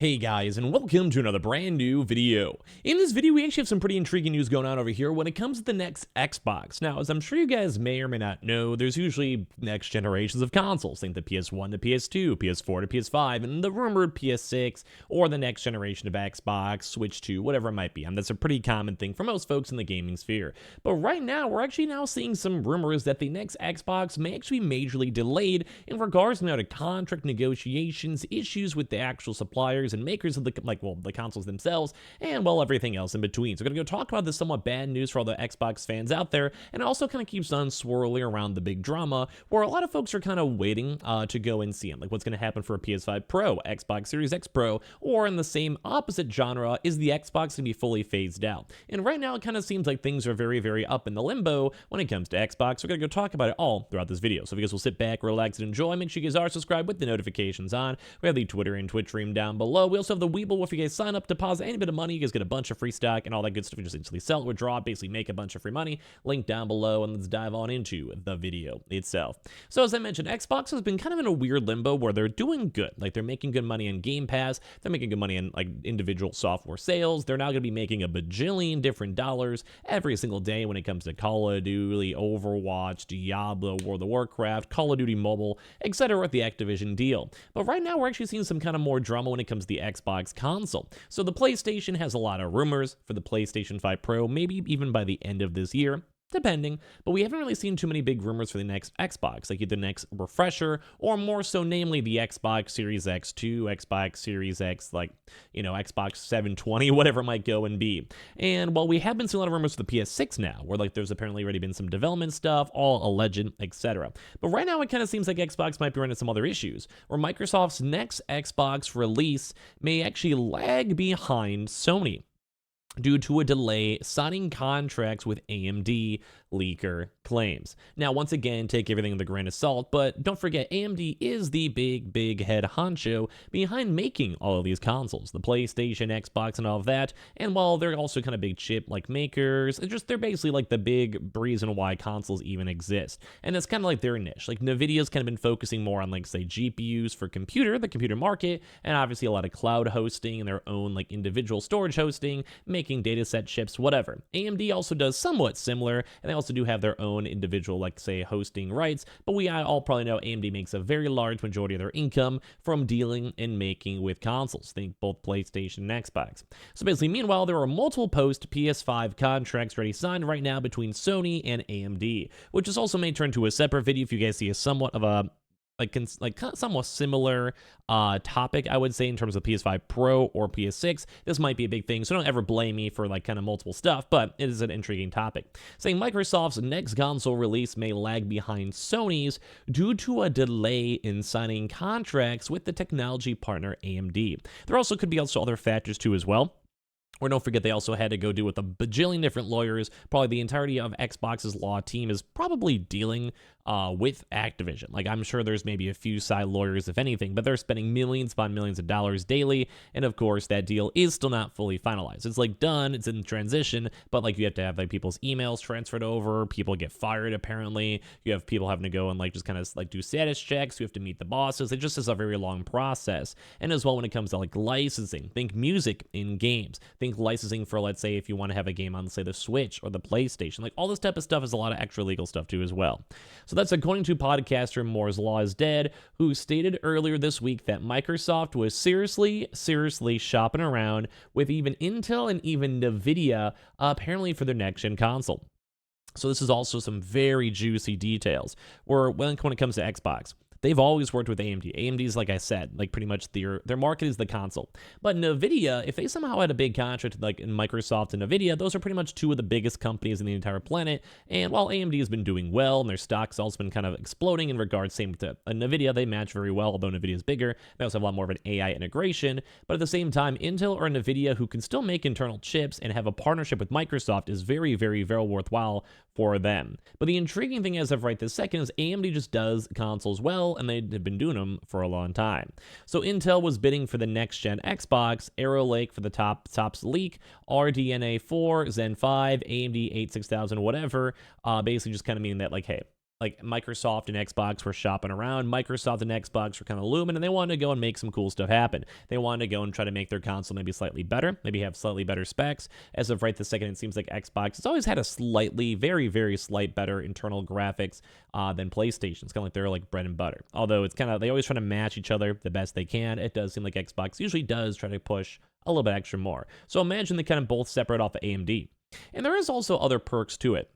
Hey guys, and welcome to another brand new video. In this video, we actually have some pretty intriguing news going on over here when it comes to the next Xbox. Now, as I'm sure you guys may or may not know, there's usually next generations of consoles. Think the PS1 to PS2, PS4 to PS5, and the rumored PS6, or the next generation of Xbox, Switch 2, whatever it might be. That's a pretty common thing for most folks in the gaming sphere. But right now, we're actually now seeing some rumors that the next Xbox may actually be majorly delayed in regards now to contract negotiations, issues with the actual suppliers, and makers of the consoles themselves, and everything else in between. So we're gonna go talk about this somewhat bad news for all the Xbox fans out there, and it also kind of keeps on swirling around the big drama where a lot of folks are kind of waiting to go and see them, like what's gonna happen for a PS5 Pro, Xbox Series X Pro, or in the same opposite genre, is the Xbox gonna be fully phased out? And right now it kind of seems like things are very, very up in the limbo when it comes to Xbox. We're gonna go talk about it all throughout this video. So if you guys will sit back, relax, and enjoy, make sure you guys are subscribed with the notifications on. We have the Twitter and Twitch stream down below. We also have the Weeble. If you guys sign up, deposit any bit of money, you guys get a bunch of free stock and all that good stuff. You just instantly sell it, withdraw it, basically make a bunch of free money. Link down below, and let's dive on into the video itself. So as I mentioned, Xbox has been kind of in a weird limbo where they're doing good. Like, they're making good money on Game Pass. They're making good money on like individual software sales. They're now going to be making a bajillion different dollars every single day when it comes to Call of Duty, Overwatch, Diablo, World of Warcraft, Call of Duty Mobile, etc. with the Activision deal. But right now, we're actually seeing some kind of more drama when it comes to the Xbox console. So the PlayStation has a lot of rumors for the PlayStation 5 Pro, maybe even by the end of this year, depending, but we haven't really seen too many big rumors for the next Xbox, like either the next refresher, or more so namely the Xbox Series X2, Xbox Series X, Xbox 720, whatever it might go and be. And while we have been seeing a lot of rumors for the PS6 now, where there's apparently already been some development stuff, all alleged, etc. But right now it kind of seems like Xbox might be running some other issues, where Microsoft's next Xbox release may actually lag behind Sony due to a delay signing contracts with AMD, leaker claims. Now, once again, take everything with a grain of salt, but don't forget, AMD is the big head honcho behind making all of these consoles, the PlayStation, Xbox, and all of that. And while they're also kind of big chip makers, they're basically like the big reason why consoles even exist. And it's kind of like their niche. Like, NVIDIA's kind of been focusing more on, say, GPUs for the computer market, and obviously a lot of cloud hosting and their own individual storage hosting, making data set chips, whatever. AMD also does somewhat similar, and they also do have their own individual, say, hosting rights, but we all probably know AMD makes a very large majority of their income from dealing and making with consoles. Think both PlayStation and Xbox. So basically, meanwhile, there are multiple post PS5 contracts already signed right now between Sony and AMD, which is also may turn to a separate video if you guys see a somewhat of a somewhat similar topic, I would say, in terms of PS5 Pro or PS6. This might be a big thing, so don't ever blame me for kind of multiple stuff, but it is an intriguing topic. Saying Microsoft's next console release may lag behind Sony's due to a delay in signing contracts with the technology partner AMD. There also could be other factors too as well. Or don't forget, they also had to go deal with a bajillion different lawyers. Probably the entirety of Xbox's law team is probably dealing with Activision. I'm sure there's maybe a few side lawyers, if anything, but they're spending millions upon millions of dollars daily. And of course, that deal is still not fully finalized. It's done, it's in transition, but you have to have people's emails transferred over. People get fired, apparently. You have people having to go and just kind of do status checks. You have to meet the bosses. It just is a very long process. And as well, when it comes to licensing, think music in games. Think licensing for, let's say, if you want to have a game on, say, the Switch or the PlayStation. All this type of stuff is a lot of extra legal stuff too as well. So that's according to podcaster Moore's Law is Dead, who stated earlier this week that Microsoft was seriously shopping around with even Intel and even NVIDIA, apparently for their next-gen console. So this is also some very juicy details when it comes to Xbox. They've always worked with AMD. AMD's, like I said, pretty much their market is the console. But NVIDIA, if they somehow had a big contract in Microsoft and NVIDIA, those are pretty much two of the biggest companies in the entire planet. And while AMD has been doing well and their stock's also been kind of exploding in regards, same to NVIDIA, they match very well, although NVIDIA is bigger. They also have a lot more of an AI integration. But at the same time, Intel or NVIDIA, who can still make internal chips and have a partnership with Microsoft, is very, very, very worthwhile for them. But the intriguing thing as of right this second is AMD just does consoles well, and they have been doing them for a long time. So Intel was bidding for the next-gen Xbox, Arrow Lake for the tops leak, RDNA 4, Zen 5, AMD 86000, whatever, basically just kind of meaning that, hey, like Microsoft and Xbox were shopping around. Microsoft and Xbox were kind of looming, and they wanted to go and make some cool stuff happen. They wanted to go and try to make their console maybe slightly better, maybe have slightly better specs. As of right this second, it seems like Xbox has always had a slightly, very, very slight better internal graphics than PlayStation. It's kind of like they're like bread and butter. Although it's kind of, they always try to match each other the best they can. It does seem like Xbox usually does try to push a little bit extra more. So imagine they kind of both separate off of AMD. And there is also other perks to it.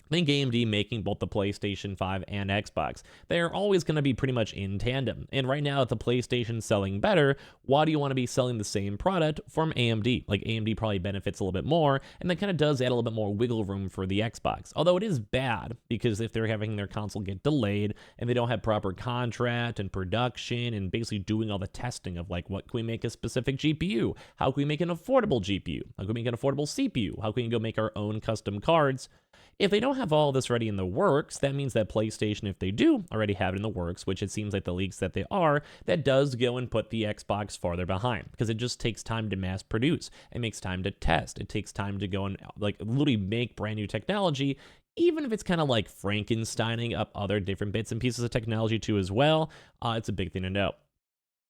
I think AMD making both the PlayStation 5 and Xbox, they're always going to be pretty much in tandem. And right now, if the PlayStation's selling better, why do you want to be selling the same product from AMD? Like, AMD probably benefits a little bit more, and that kind of does add a little bit more wiggle room for the Xbox. Although it is bad, because if they're having their console get delayed, and they don't have proper contract and production, and basically doing all the testing of, like, what can we make a specific GPU? How can we make an affordable GPU? How can we make an affordable CPU? How can we go make our own custom cards? If they don't have all this ready in the works, that means that PlayStation, if they do already have it in the works, which it seems like the leaks that they are, that does go and put the Xbox farther behind, because it just takes time to mass produce. It makes time to test. It takes time to go and like literally make brand new technology, even if it's kind of like Frankensteining up other different bits and pieces of technology too as well. It's a big thing to know.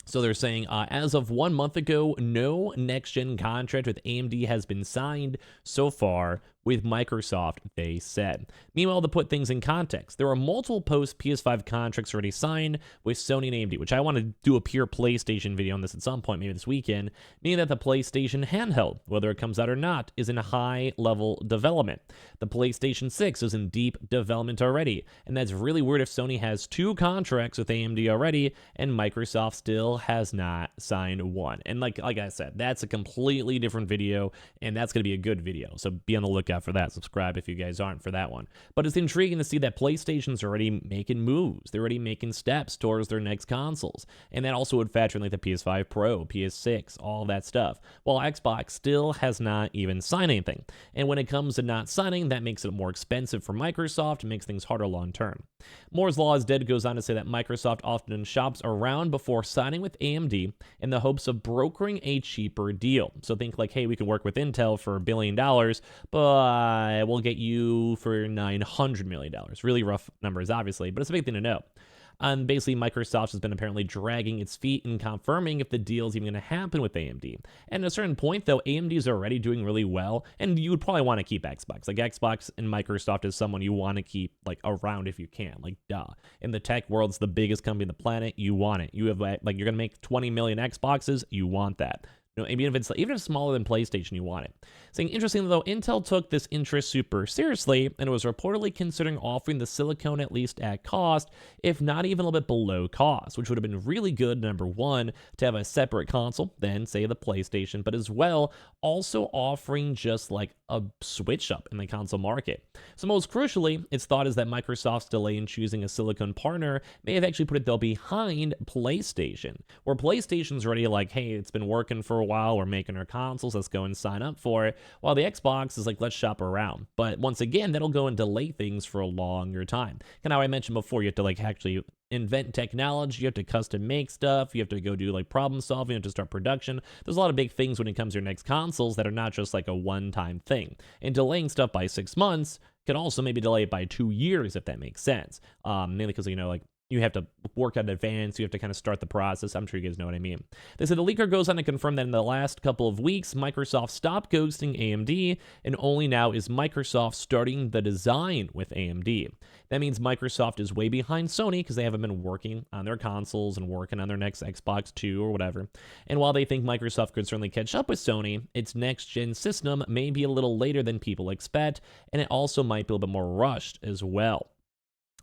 So they're saying, as of 1 month ago, no next-gen contract with AMD has been signed so far with Microsoft, they said. Meanwhile, to put things in context, there are multiple post-PS5 contracts already signed with Sony and AMD, which I want to do a pure PlayStation video on this at some point, maybe this weekend, meaning that the PlayStation handheld, whether it comes out or not, is in high-level development. The PlayStation 6 is in deep development already, and that's really weird if Sony has 2 contracts with AMD already, and Microsoft still has not signed one. And like I said, that's a completely different video, and that's going to be a good video, so be on the lookout for that. Subscribe if you guys aren't for that one. But it's intriguing to see that PlayStation's already making moves. They're already making steps towards their next consoles. And that also would factor in like the PS5 Pro, PS6, all that stuff. While Xbox still has not even signed anything. And when it comes to not signing, that makes it more expensive for Microsoft and makes things harder long term. Moore's Law is Dead goes on to say that Microsoft often shops around before signing with AMD in the hopes of brokering a cheaper deal. So think like, hey, we can work with Intel for $1 billion, but we'll get you for $900 million. Really rough numbers, obviously, but it's a big thing to know. And basically, Microsoft has been apparently dragging its feet and confirming if the deal is even going to happen with AMD. And at a certain point, though, AMD is already doing really well, and you would probably want to keep Xbox. Like, Xbox and Microsoft is someone you want to keep, like, around if you can. Like, duh. In the tech world, it's the biggest company on the planet. You want it. You have, like, you're going to make 20 million Xboxes. You want that. You know, even if it's smaller than PlayStation, you want it. Saying, interestingly though, Intel took this interest super seriously and was reportedly considering offering the silicone at least at cost, if not even a little bit below cost, which would have been really good, number one, to have a separate console than, say, the PlayStation, but as well, also offering just like a switch up in the console market. So most crucially, its thought is that Microsoft's delay in choosing a silicone partner may have actually put it though behind PlayStation, where PlayStation's already like, hey, it's been working for a while, we're making our consoles, let's go and sign up for it, while the Xbox is like, let's shop around. But once again, that'll go and delay things for a longer time. And how I mentioned before, you have to like actually invent technology, you have to custom make stuff, you have to go do like problem solving, you have to start production. There's a lot of big things when it comes to your next consoles that are not just like a one-time thing. And delaying stuff by 6 months can also maybe delay it by 2 years, if that makes sense. Mainly because, you know, like, you have to work in advance, you have to kind of start the process. I'm sure you guys know what I mean. They said the leaker goes on to confirm that in the last couple of weeks, Microsoft stopped ghosting AMD, and only now is Microsoft starting the design with AMD. That means Microsoft is way behind Sony because they haven't been working on their consoles and working on their next Xbox 2 or whatever. And while they think Microsoft could certainly catch up with Sony, its next-gen system may be a little later than people expect, and it also might be a little bit more rushed as well.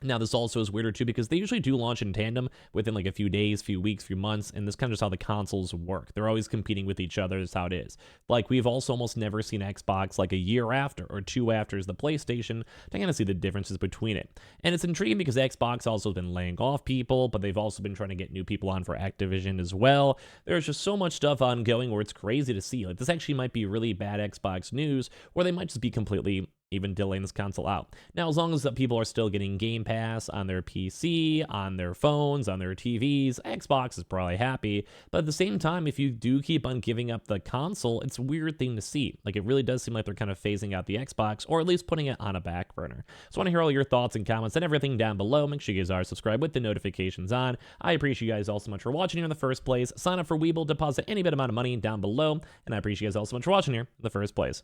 Now, this also is weirder too because they usually do launch in tandem within like a few days, few weeks, few months, and this kind of just how the consoles work. They're always competing with each other. That's how it is. Like, we've also almost never seen Xbox like a year after or 2 after is the PlayStation to kind of see the differences between it. And it's intriguing because Xbox also has been laying off people, but they've also been trying to get new people on for Activision as well. There's just so much stuff ongoing where it's crazy to see. Like, this actually might be really bad Xbox news, or they might just be completely even delaying this console out. Now, as long as that people are still getting Game Pass on their PC, on their phones, on their TVs, Xbox is probably happy. But at the same time, if you do keep on giving up the console, it's a weird thing to see. Like, it really does seem like they're kind of phasing out the Xbox, or at least putting it on a back burner. So I want to hear all your thoughts and comments and everything down below. Make sure you guys are subscribed with the notifications on. I appreciate you guys all so much for watching here in the first place. Sign up for Webull, deposit any bit amount of money down below, and I appreciate you guys all so much for watching here in the first place.